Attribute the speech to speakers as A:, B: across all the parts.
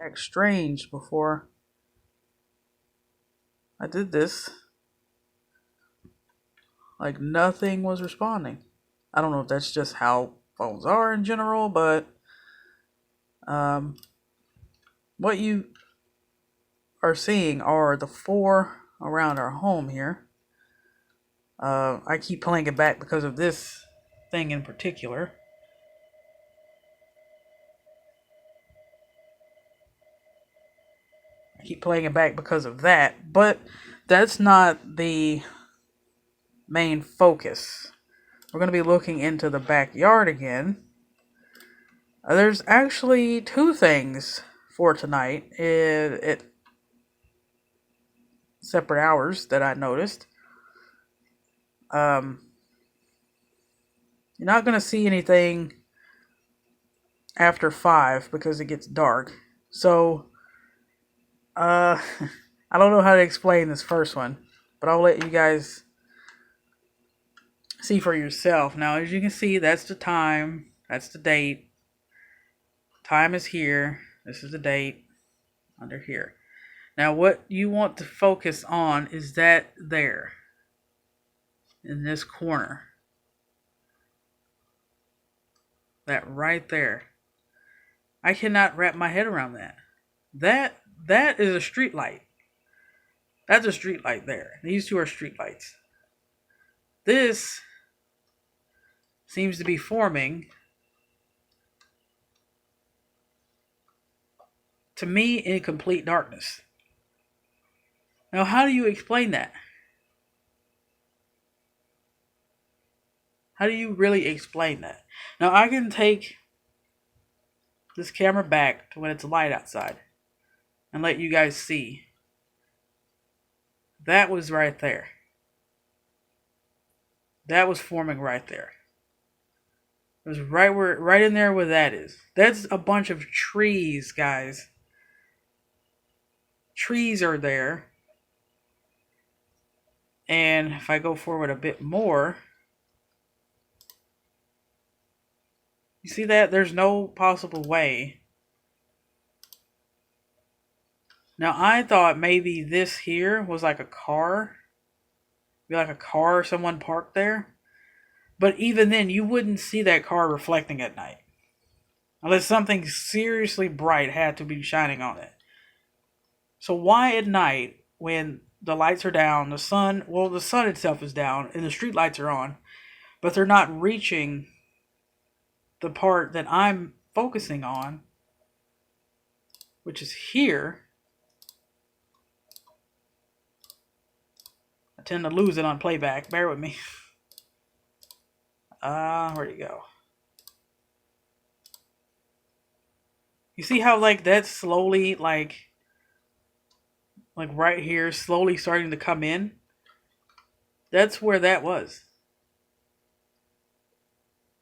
A: act strange before I did this. Like nothing was responding. I don't know if that's just how phones are in general, but what you are seeing are the 4 around our home here. I keep playing it back because of this thing in particular. I keep playing it back because of that, but that's not the main focus. We're going to be looking into the backyard again. There's actually 2 things for tonight at separate hours that I noticed. You're not going to see anything after 5 because it gets dark. So, I don't know how to explain this first one, but I'll let you guys see for yourself. Now, as you can see, that's the time, that's the date. Time is here. This is the date under here. Now, what you want to focus on is that there in this corner. That right there. I cannot wrap my head around that. That is a street light. That's a street light there. These 2 are street lights. This seems to be forming, to me, in complete darkness. Now, how do you explain that? How do you really explain that? Now, I can take this camera back to when it's light outside and let you guys see. That was right there. That was forming right there. It was right in there where that is. That's a bunch of trees, guys. Trees are there. And if I go forward a bit more, you see that? There's no possible way. Now, I thought maybe this here was like a car. Be like a car someone parked there. But even then, you wouldn't see that car reflecting at night. Unless something seriously bright had to be shining on it. So why at night, when the lights are down, the sun itself is down, and the street lights are on, but they're not reaching the part that I'm focusing on, which is here. I tend to lose it on playback. Bear with me. Where'd it go? You see how like that's slowly like right here, slowly starting to come in? That's where that was.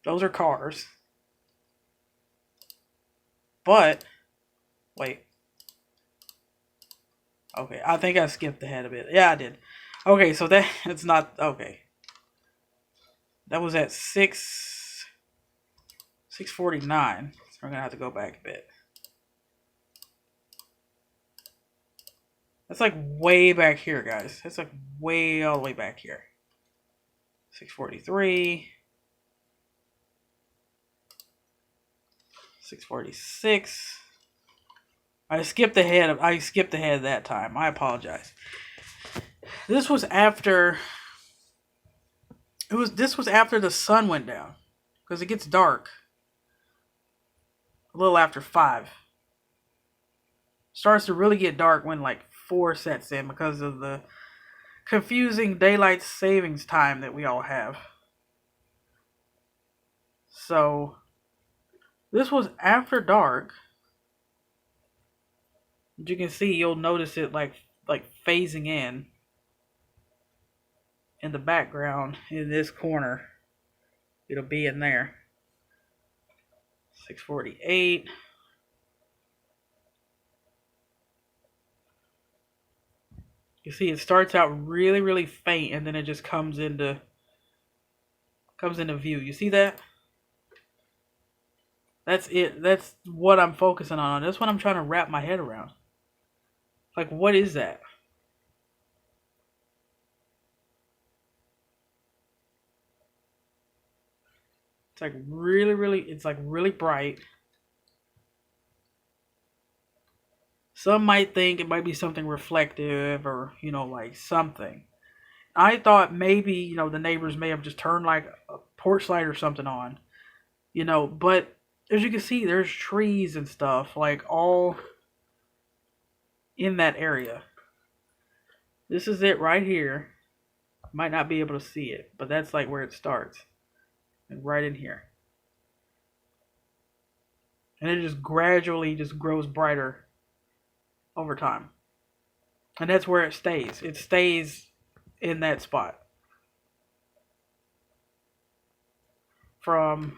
A: Those are cars. But, wait. Okay, I think I skipped ahead a bit. Yeah, I did. Okay, so it's not, okay. That was at 6:49. So we're going to have to go back a bit. That's like way back here, guys. That's like way all the way back here. 6:43. 6:46. I skipped ahead that time. I apologize. This was after the sun went down, because it gets dark a little after 5. Starts to really get dark when like 4 sets in because of the confusing daylight savings time that we all have. So this was after dark. As you can see, you'll notice it like phasing in the background in this corner. It'll be in there. 6:48. You see, it starts out really, really faint, and then it just comes into view. You see that? That's it. That's what I'm focusing on. That's what I'm trying to wrap my head around. Like, what is that? It's like really, really. It's like really bright. Some might think it might be something reflective or like something. I thought maybe the neighbors may have just turned like a porch light or something on. But as you can see, there's trees and stuff like all in that area. This is it right here. Might not be able to see it, but that's like where it starts. And right in here. And it just gradually just grows brighter over time. And that's where it stays. It stays in that spot from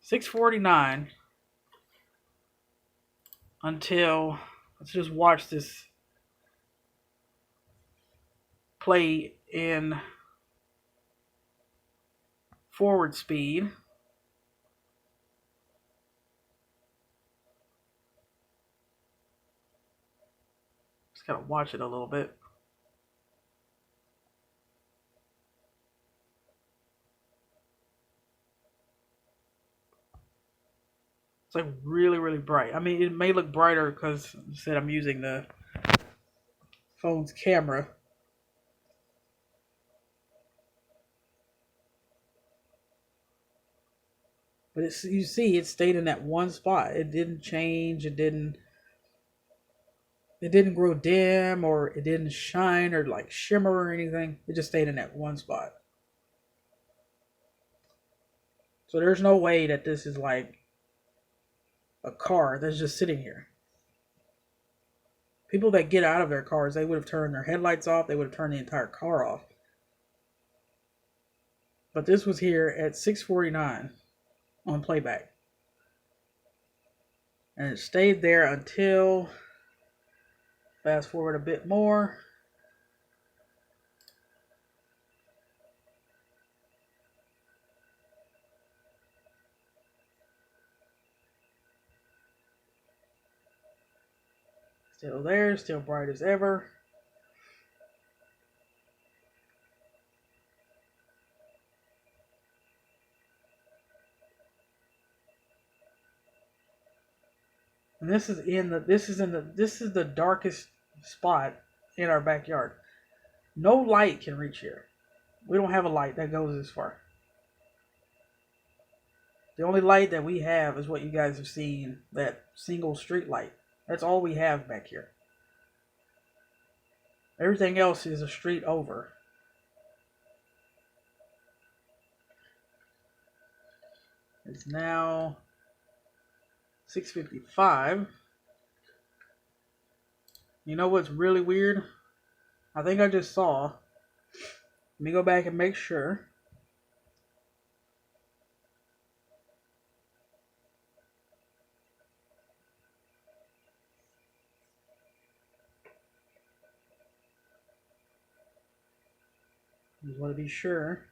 A: 6:49 until, let's just watch this play in forward speed. Just gotta watch it a little bit. It's like really, really bright. I mean, it may look brighter because I said I'm using the phone's camera, but you see, it stayed in that one spot. It didn't change. It didn't grow dim or it didn't shine or like shimmer or anything. It just stayed in that one spot. So there's no way that this is like a car that's just sitting here. People that get out of their cars, they would have turned their headlights off. They would have turned the entire car off. But this was here at 6:49 on playback. And it stayed there until, fast forward a bit more. Still there, still bright as ever. And this is the darkest spot in our backyard. No light can reach here. We don't have a light that goes this far. The only light that we have is what you guys have seen, that single street light. That's all we have back here. Everything else is a street over. It's now 6:55. You know what's really weird? I think I just saw. Let me go back and make sure. Just want to be sure.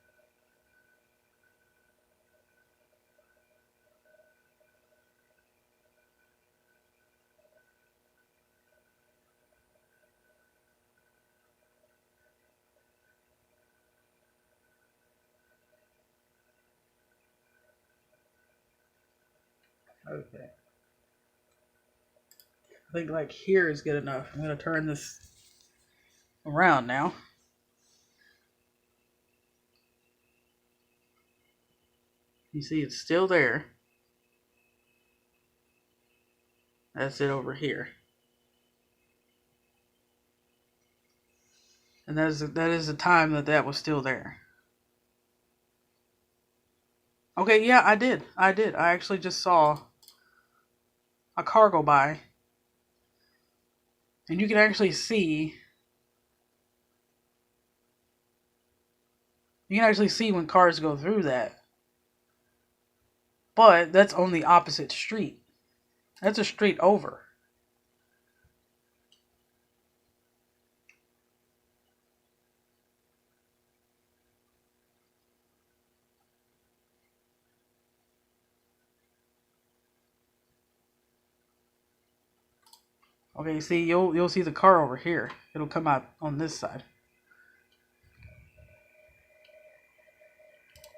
A: Okay. I think like here is good enough. I'm going to turn this around now. You see it's still there. That's it over here. And that is the time that was still there. Okay, yeah, I did. I actually just saw a car go by. And you can actually see when cars go through that. But that's on the opposite street. That's a street over. Okay, see, you'll see the car over here. It'll come out on this side.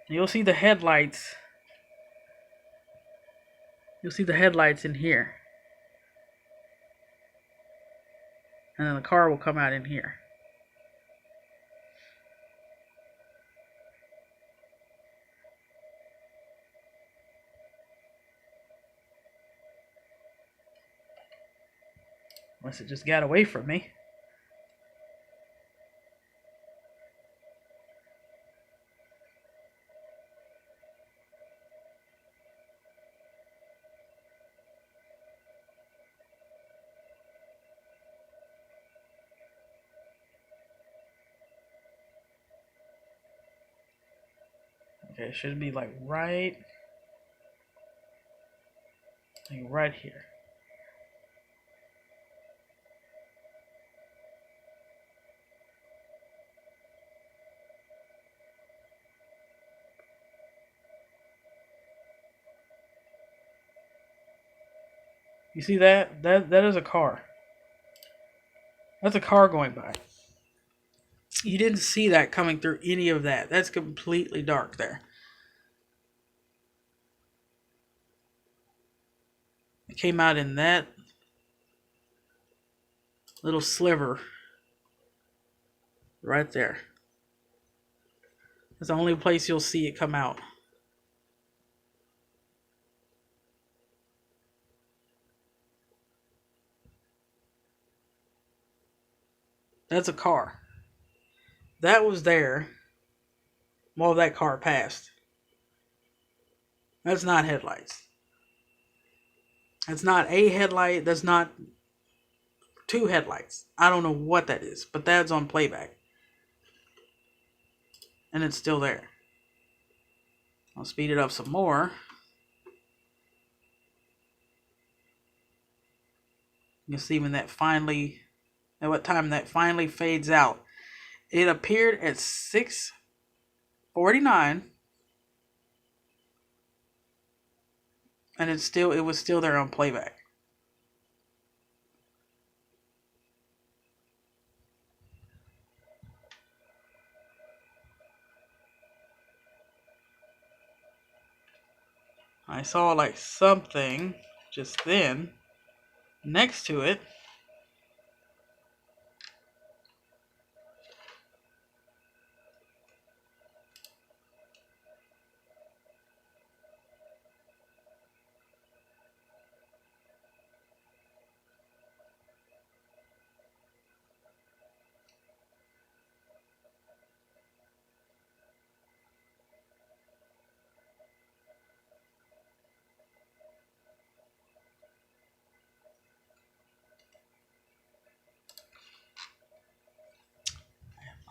A: You'll see the headlights. You'll see the headlights in here. And then the car will come out in here. Unless it just got away from me. Okay, it should be like right here. You see that? That is a car. That's a car going by. You didn't see that coming through any of that. That's completely dark there. It came out in that little sliver right there. That's the only place you'll see it come out. That's a car. That was there while that car passed. That's not headlights. That's not a headlight. That's not two headlights. I don't know what that is, but that's on playback. And it's still there. I'll speed it up some more. You can see when that finally, at what time that finally fades out. It appeared at 6:49, and it was still there on playback. I saw like something just then next to it.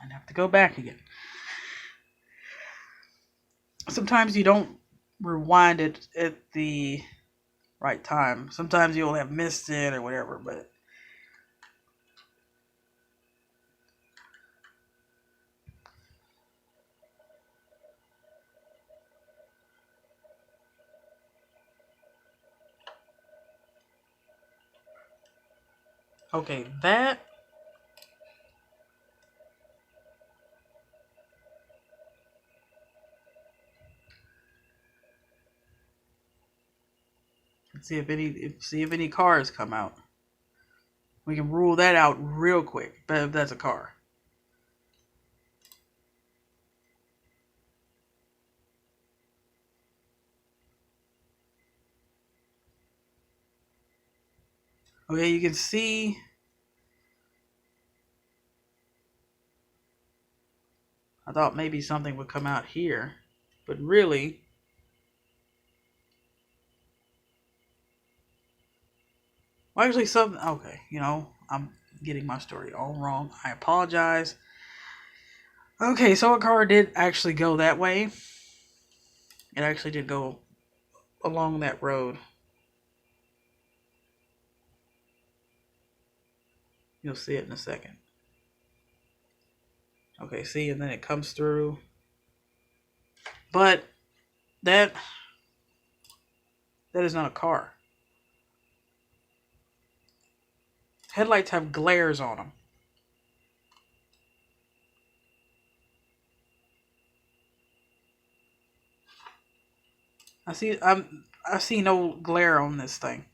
A: I'd have to go back again. Sometimes you don't rewind it at the right time. Sometimes you'll have missed it or whatever, but okay, that let's see if any cars come out. We can rule that out real quick. But if that's a car. Okay, you can see I thought maybe something would come out here, but really well, actually something okay, I'm getting my story all wrong. I apologize. Okay, so a car did actually go that way. It actually did go along that road. You'll see it in a second. Okay, see, and then it comes through. But that is not a car. Headlights have glares on them. I see no glare on this thing.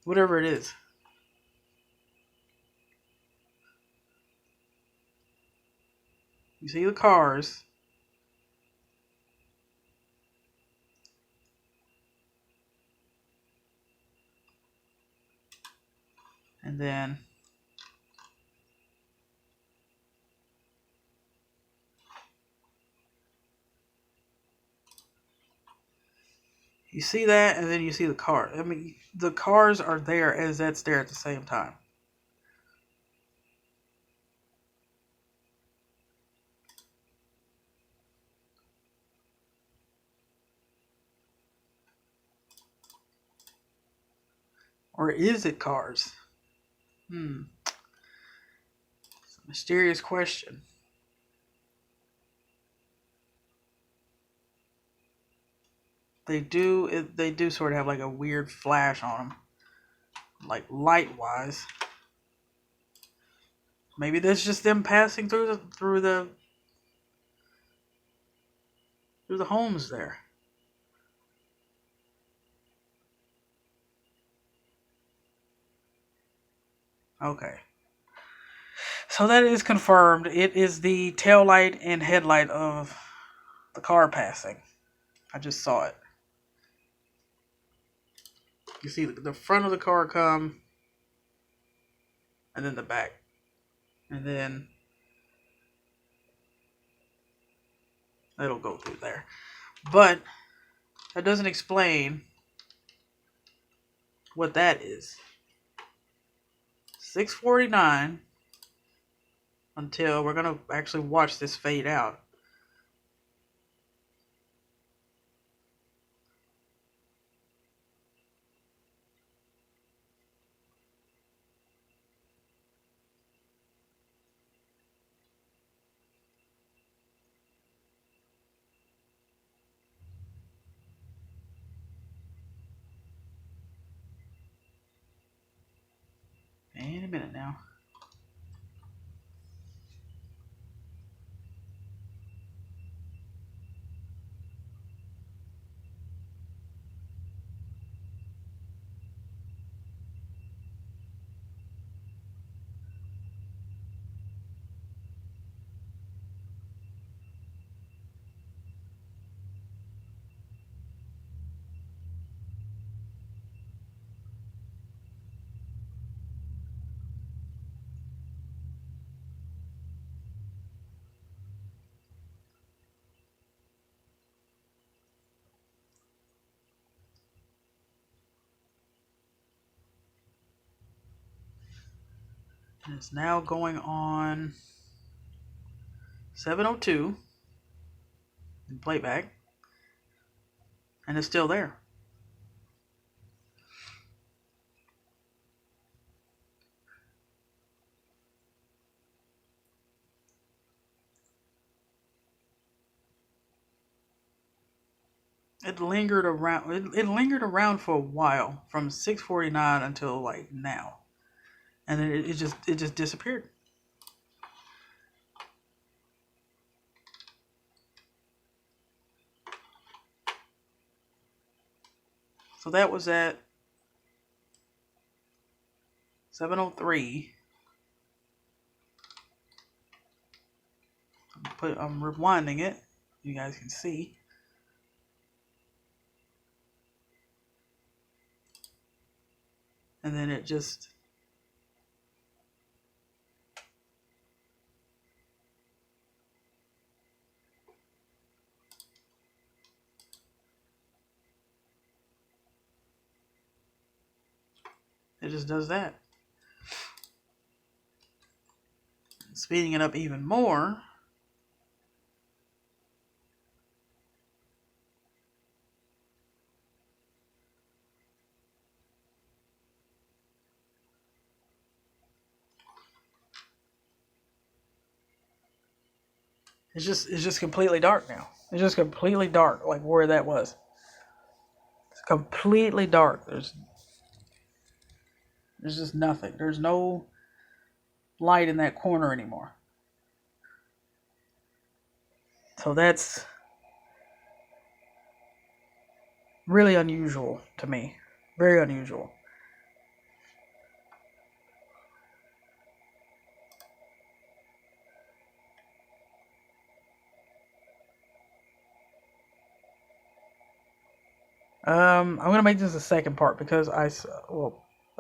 A: Whatever it is. You see the cars. And then you see that, and then you see the car. I mean, the cars are there as that's there at the same time. Or is it cars? It's a mysterious question. They do sort of have like a weird flash on them, like light wise. Maybe that's just them passing through the homes there. Okay. So that is confirmed. It is the tail light and headlight of the car passing. I just saw it. You see the front of the car come, and then the back. And then it'll go through there. But that doesn't explain what that is. 6:49 until we're going to actually watch this fade out. In a minute now. And it's now going on 7:02 in playback. And it's still there. It lingered around. It lingered around for a while, from 6:49 until like now, and then it just disappeared. So that was at 7:03. I'm rewinding it. You guys can see. And then it just does that. Speeding it up even more. It's just completely dark now. It's just completely dark, like where that was. It's completely dark. There's just nothing. There's no light in that corner anymore. So that's really unusual to me. Very unusual. I'm gonna make this a second part because a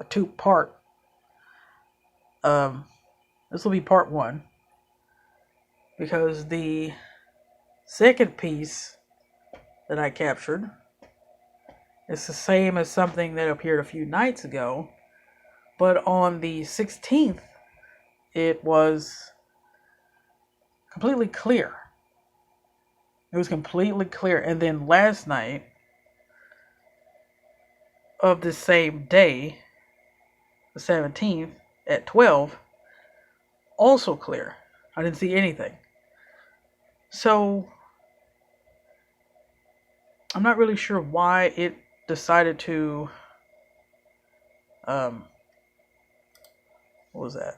A: two part. Um, this will be part one because the second piece that I captured is the same as something that appeared a few nights ago, but on the 16th it was completely clear. It was completely clear, and then last night of the same day, the 17th at 12, also clear. I didn't see anything. So I'm not really sure why it decided to um what was that?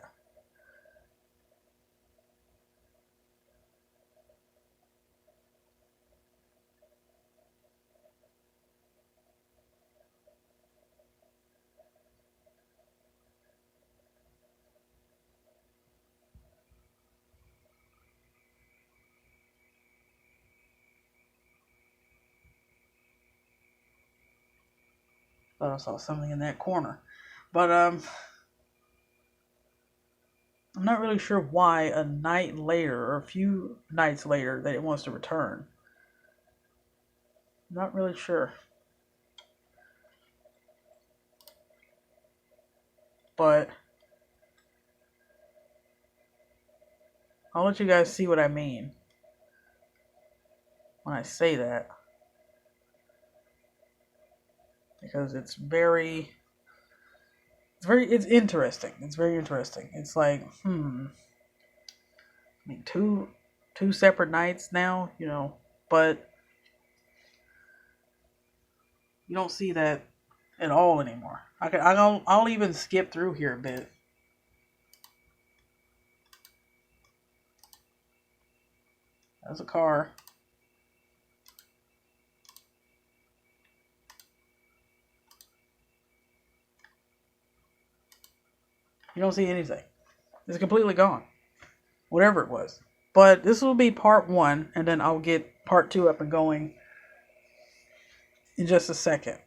A: Thought I saw something in that corner. But I'm not really sure why a night later or a few nights later that it wants to return. I'm not really sure. But I'll let you guys see what I mean when I say that. Because it's interesting. It's very interesting. It's like, I mean two separate nights now, but you don't see that at all anymore. I'll even skip through here a bit. There's a car. You don't see anything. It's completely gone. Whatever it was. But this will be part one, and then I'll get part two up and going in just a second.